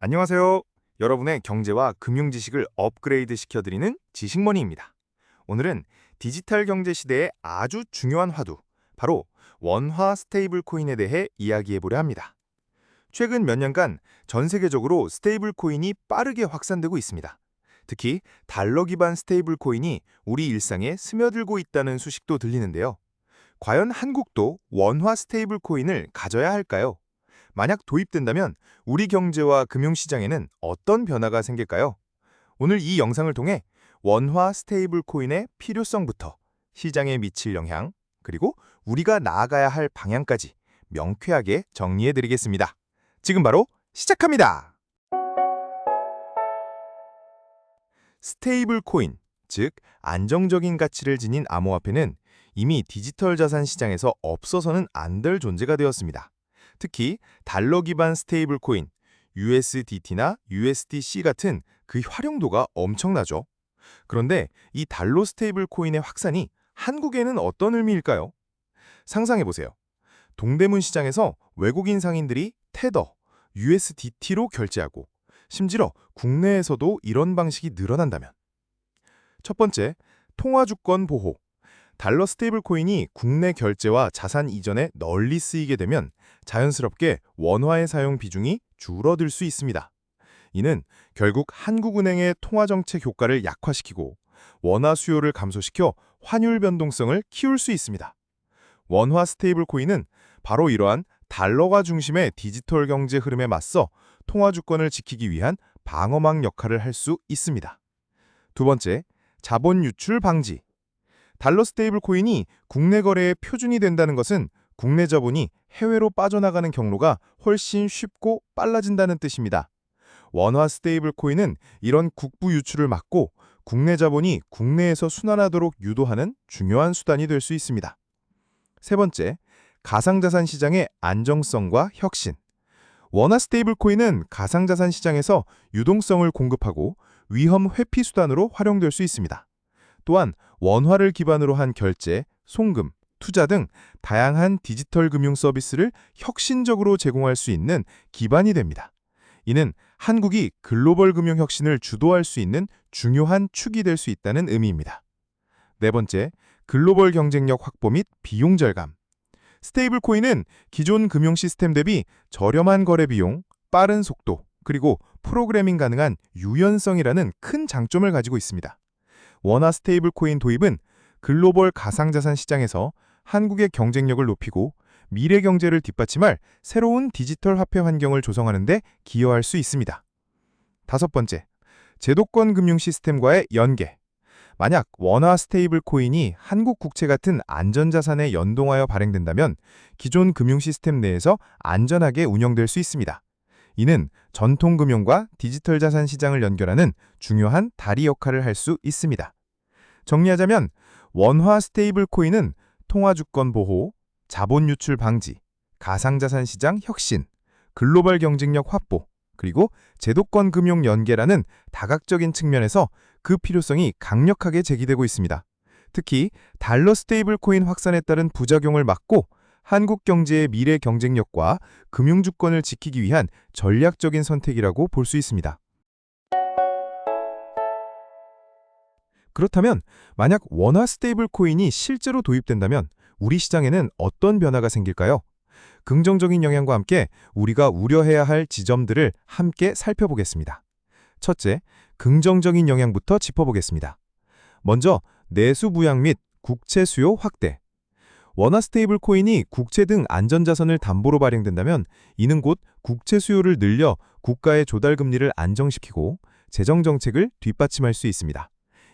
안녕하세요. 여러분의 경제와 금융 지식을 업그레이드 시켜드리는 지식머니입니다. 오늘은 디지털 경제 시대의 아주 중요한 화두, 바로 원화 스테이블 코인에 대해 이야기해보려 합니다. 최근 몇 년간 전 세계적으로 스테이블 코인이 빠르게 확산되고 있습니다. 특히 달러 기반 스테이블 코인이 우리 일상에 스며들고 있다는 소식도 들리는데요. 과연 한국도 원화 스테이블 코인을 가져야 할까요? 만약 도입된다면 우리 경제와 금융시장에는 어떤 변화가 생길까요? 오늘 이 영상을 통해 원화 스테이블 코인의 필요성부터 시장에 미칠 영향, 그리고 우리가 나아가야 할 방향까지 명쾌하게 정리해드리겠습니다. 지금 바로 시작합니다. 스테이블 코인, 즉 안정적인 가치를 지닌 암호화폐는 이미 디지털 자산 시장에서 없어서는 안 될 존재가 되었습니다. 특히 달러 기반 스테이블 코인, USDT나 USDC 같은 그 활용도가 엄청나죠. 그런데 이 달러 스테이블 코인의 확산이 한국에는 어떤 의미일까요? 상상해보세요. 동대문 시장에서 외국인 상인들이 테더, USDT로 결제하고 심지어 국내에서도 이런 방식이 늘어난다면 첫 번째, 통화 주권 보호. 달러 스테이블 코인이 국내 결제와 자산 이전에 널리 쓰이게 되면 자연스럽게 원화의 사용 비중이 줄어들 수 있습니다. 이는 결국 한국은행의 통화정책 효과를 약화시키고 원화 수요를 감소시켜 환율 변동성을 키울 수 있습니다. 원화 스테이블 코인은 바로 이러한 달러가 중심의 디지털 경제 흐름에 맞서 통화 주권을 지키기 위한 방어막 역할을 할 수 있습니다. 두 번째, 자본 유출 방지. 달러 스테이블 코인이 국내 거래의 표준이 된다는 것은 국내 자본이 해외로 빠져나가는 경로가 훨씬 쉽고 빨라진다는 뜻입니다. 원화 스테이블 코인은 이런 국부 유출을 막고 국내 자본이 국내에서 순환하도록 유도하는 중요한 수단이 될 수 있습니다. 세 번째, 가상자산 시장의 안정성과 혁신. 원화 스테이블 코인은 가상자산 시장에서 유동성을 공급하고 위험 회피 수단으로 활용될 수 있습니다. 또한 원화를 기반으로 한 결제, 송금, 투자 등 다양한 디지털 금융 서비스를 혁신적으로 제공할 수 있는 기반이 됩니다. 이는 한국이 글로벌 금융 혁신을 주도할 수 있는 중요한 축이 될 수 있다는 의미입니다. 네 번째, 글로벌 경쟁력 확보 및 비용 절감. 스테이블 코인은 기존 금융 시스템 대비 저렴한 거래 비용, 빠른 속도, 그리고 프로그래밍 가능한 유연성이라는 큰 장점을 가지고 있습니다. 원화 스테이블 코인 도입은 글로벌 가상자산 시장에서 한국의 경쟁력을 높이고 미래 경제를 뒷받침할 새로운 디지털 화폐 환경을 조성하는 데 기여할 수 있습니다. 다섯 번째, 제도권 금융 시스템과의 연계. 만약 원화 스테이블 코인이 한국 국채 같은 안전자산에 연동하여 발행된다면 기존 금융 시스템 내에서 안전하게 운영될 수 있습니다. 이는 전통 금융과 디지털 자산 시장을 연결하는 중요한 다리 역할을 할 수 있습니다. 정리하자면 원화 스테이블 코인은 통화 주권 보호, 자본 유출 방지, 가상자산 시장 혁신, 글로벌 경쟁력 확보, 그리고 제도권 금융 연계라는 다각적인 측면에서 그 필요성이 강력하게 제기되고 있습니다. 특히 달러 스테이블 코인 확산에 따른 부작용을 막고 한국 경제의 미래 경쟁력과 금융 주권을 지키기 위한 전략적인 선택이라고 볼 수 있습니다. 그렇다면 만약 원화 스테이블 코인이 실제로 도입된다면 우리 시장에는 어떤 변화가 생길까요? 긍정적인 영향과 함께 우리가 우려해야 할 지점들을 함께 살펴보겠습니다. 첫째, 긍정적인 영향부터 짚어보겠습니다. 먼저 내수 부양 및 국채 수요 확대. 원화 스테이블 코인이 국채 등 안전자산을 담보로 발행된다면 이는 곧 국채 수요를 늘려 국가의 조달 금리를 안정시키고 재정 정책을 뒷받침할 수 있습니다.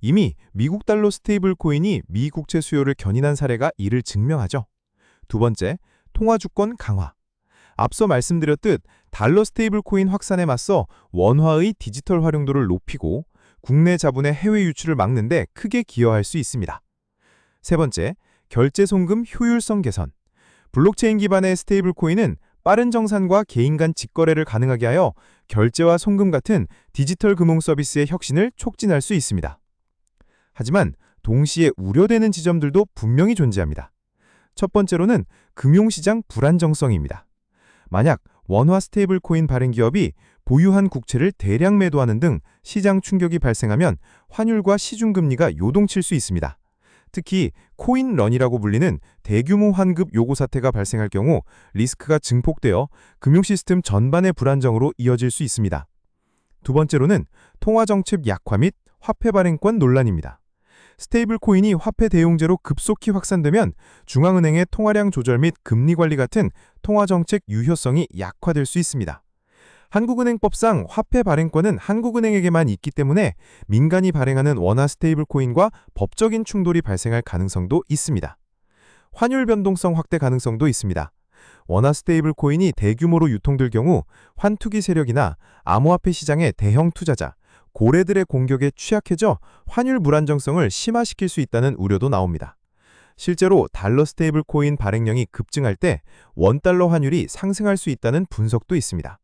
이미 미국 달러 스테이블 코인이 미 국채 수요를 견인한 사례가 이를 증명하죠. 두 번째, 통화 주권 강화. 앞서 말씀드렸듯 달러 스테이블 코인 확산에 맞서 원화의 디지털 활용도를 높이고 국내 자본의 해외 유출을 막는 데 크게 기여할 수 있습니다. 세 번째, 결제 송금 효율성 개선. 블록체인 기반의 스테이블 코인은 빠른 정산과 개인 간 직거래를 가능하게 하여 결제와 송금 같은 디지털 금융 서비스의 혁신을 촉진할 수 있습니다. 하지만 동시에 우려되는 지점들도 분명히 존재합니다. 첫 번째로는 금융시장 불안정성입니다. 만약 원화 스테이블 코인 발행 기업이 보유한 국채를 대량 매도하는 등 시장 충격이 발생하면 환율과 시중금리가 요동칠 수 있습니다. 특히 코인런이라고 불리는 대규모 환급 요구 사태가 발생할 경우 리스크가 증폭되어 금융시스템 전반의 불안정으로 이어질 수 있습니다. 두 번째로는 통화정책 약화 및 화폐 발행권 논란입니다. 스테이블 코인이 화폐 대용제로 급속히 확산되면 중앙은행의 통화량 조절 및 금리 관리 같은 통화정책 유효성이 약화될 수 있습니다. 한국은행법상 화폐 발행권은 한국은행에게만 있기 때문에 민간이 발행하는 원화 스테이블 코인과 법적인 충돌이 발생할 가능성도 있습니다. 환율 변동성 확대 가능성도 있습니다. 원화 스테이블 코인이 대규모로 유통될 경우 환투기 세력이나 암호화폐 시장의 대형 투자자, 고래들의 공격에 취약해져 환율 불안정성을 심화시킬 수 있다는 우려도 나옵니다. 실제로 달러 스테이블 코인 발행량이 급증할 때 원달러 환율이 상승할 수 있다는 분석도 있습니다.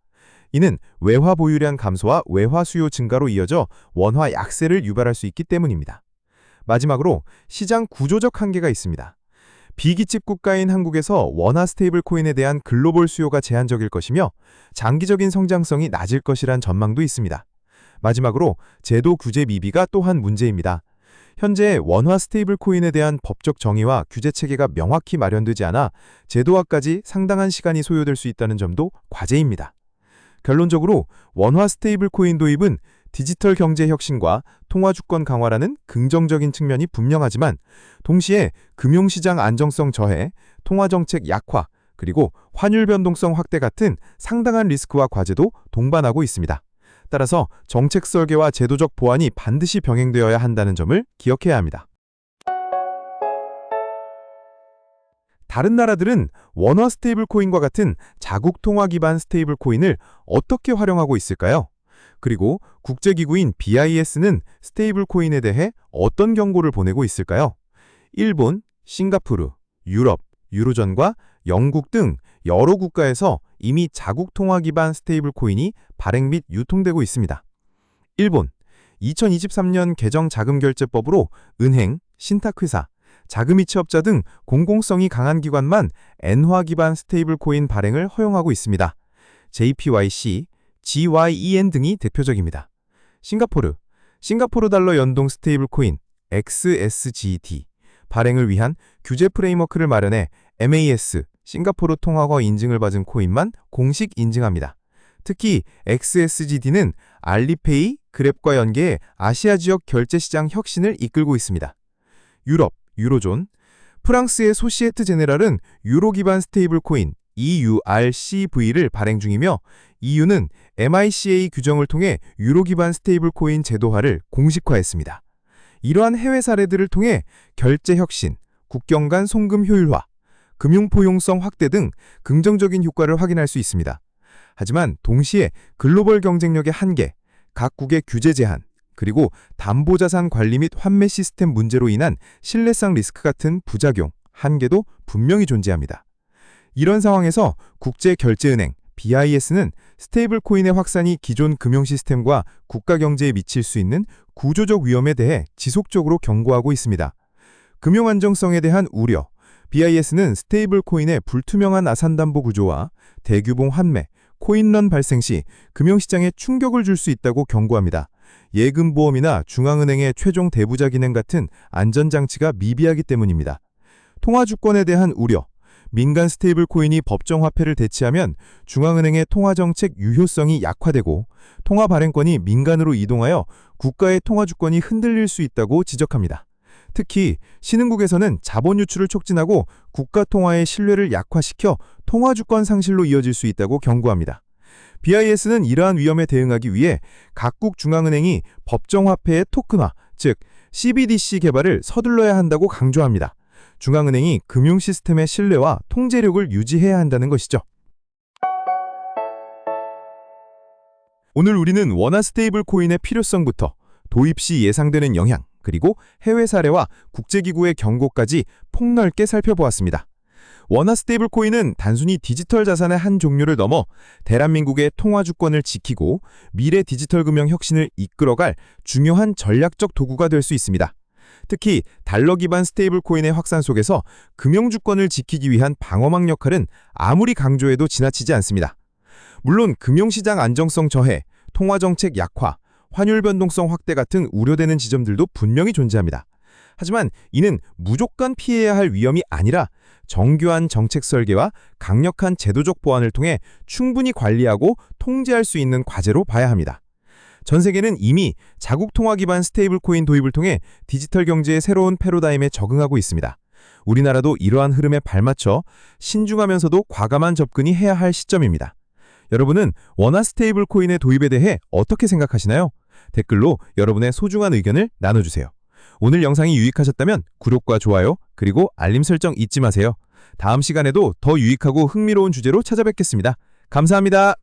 이는 외화 보유량 감소와 외화 수요 증가로 이어져 원화 약세를 유발할 수 있기 때문입니다. 마지막으로 시장 구조적 한계가 있습니다. 비기칩 국가인 한국에서 원화 스테이블 코인에 대한 글로벌 수요가 제한적일 것이며 장기적인 성장성이 낮을 것이란 전망도 있습니다. 마지막으로 제도 규제 미비가 또한 문제입니다. 현재 원화 스테이블 코인에 대한 법적 정의와 규제 체계가 명확히 마련되지 않아 제도화까지 상당한 시간이 소요될 수 있다는 점도 과제입니다. 결론적으로 원화 스테이블 코인 도입은 디지털 경제 혁신과 통화주권 강화라는 긍정적인 측면이 분명하지만 동시에 금융시장 안정성 저해, 통화정책 약화, 그리고 환율 변동성 확대 같은 상당한 리스크와 과제도 동반하고 있습니다. 따라서 정책 설계와 제도적 보완이 반드시 병행되어야 한다는 점을 기억해야 합니다. 다른 나라들은 원화 스테이블 코인과 같은 자국 통화 기반 스테이블 코인을 어떻게 활용하고 있을까요? 그리고 국제기구인 BIS는 스테이블 코인에 대해 어떤 경고를 보내고 있을까요? 일본, 싱가포르, 유럽, 유로존과 영국 등 여러 국가에서 이미 자국 통화 기반 스테이블 코인이 발행 및 유통되고 있습니다. 일본, 2023년 개정 자금결제법으로 은행, 신탁회사, 자금이체업자 등 공공성이 강한 기관만 엔화 기반 스테이블 코인 발행을 허용하고 있습니다. JPYC, GYEN 등이 대표적입니다. 싱가포르 달러 연동 스테이블 코인 XSGD 발행을 위한 규제 프레임워크를 마련해 MAS, 싱가포르 통화거 인증을 받은 코인만 공식 인증합니다. 특히 XSGD는 알리페이, 그랩과 연계해 아시아 지역 결제 시장 혁신을 이끌고 있습니다. 유럽, 유로존, 프랑스의 소시에트 제네랄은 유로 기반 스테이블 코인 EURCV를 발행 중이며 EU는 MICA 규정을 통해 유로 기반 스테이블 코인 제도화를 공식화했습니다. 이러한 해외 사례들을 통해 결제 혁신, 국경 간 송금 효율화, 금융 포용성 확대 등 긍정적인 효과를 확인할 수 있습니다. 하지만 동시에 글로벌 경쟁력의 한계, 각국의 규제 제한, 그리고 담보자산 관리 및 환매 시스템 문제로 인한 신뢰성 리스크 같은 부작용, 한계도 분명히 존재합니다. 이런 상황에서 국제결제은행 BIS는 스테이블 코인의 확산이 기존 금융 시스템과 국가 경제에 미칠 수 있는 구조적 위험에 대해 지속적으로 경고하고 있습니다. 금융 안정성에 대한 우려, BIS는 스테이블 코인의 불투명한 아산담보 구조와 대규모 환매, 코인런 발생 시 금융시장에 충격을 줄 수 있다고 경고합니다. 예금보험이나 중앙은행의 최종 대부자 기능 같은 안전장치가 미비하기 때문입니다. 통화주권에 대한 우려, 민간 스테이블 코인이 법정화폐를 대체하면 중앙은행의 통화정책 유효성이 약화되고 통화 발행권이 민간으로 이동하여 국가의 통화주권이 흔들릴 수 있다고 지적합니다. 특히 신흥국에서는 자본 유출을 촉진하고 국가 통화의 신뢰를 약화시켜 통화주권 상실로 이어질 수 있다고 경고합니다. BIS는 이러한 위험에 대응하기 위해 각국 중앙은행이 법정화폐의 토큰화, 즉 CBDC 개발을 서둘러야 한다고 강조합니다. 중앙은행이 금융 시스템의 신뢰와 통제력을 유지해야 한다는 것이죠. 오늘 우리는 원화 스테이블 코인의 필요성부터 도입 시 예상되는 영향, 그리고 해외 사례와 국제기구의 경고까지 폭넓게 살펴보았습니다. 원화 스테이블 코인은 단순히 디지털 자산의 한 종류를 넘어 대한민국의 통화주권을 지키고 미래 디지털 금융 혁신을 이끌어갈 중요한 전략적 도구가 될 수 있습니다. 특히 달러 기반 스테이블 코인의 확산 속에서 금융주권을 지키기 위한 방어막 역할은 아무리 강조해도 지나치지 않습니다. 물론 금융시장 안정성 저해, 통화정책 약화, 환율 변동성 확대 같은 우려되는 지점들도 분명히 존재합니다. 하지만 이는 무조건 피해야 할 위험이 아니라 정교한 정책 설계와 강력한 제도적 보완을 통해 충분히 관리하고 통제할 수 있는 과제로 봐야 합니다. 전 세계는 이미 자국 통화 기반 스테이블 코인 도입을 통해 디지털 경제의 새로운 패러다임에 적응하고 있습니다. 우리나라도 이러한 흐름에 발맞춰 신중하면서도 과감한 접근이 해야 할 시점입니다. 여러분은 원화 스테이블 코인의 도입에 대해 어떻게 생각하시나요? 댓글로 여러분의 소중한 의견을 나눠주세요. 오늘 영상이 유익하셨다면 구독과 좋아요, 그리고 알림 설정 잊지 마세요. 다음 시간에도 더 유익하고 흥미로운 주제로 찾아뵙겠습니다. 감사합니다.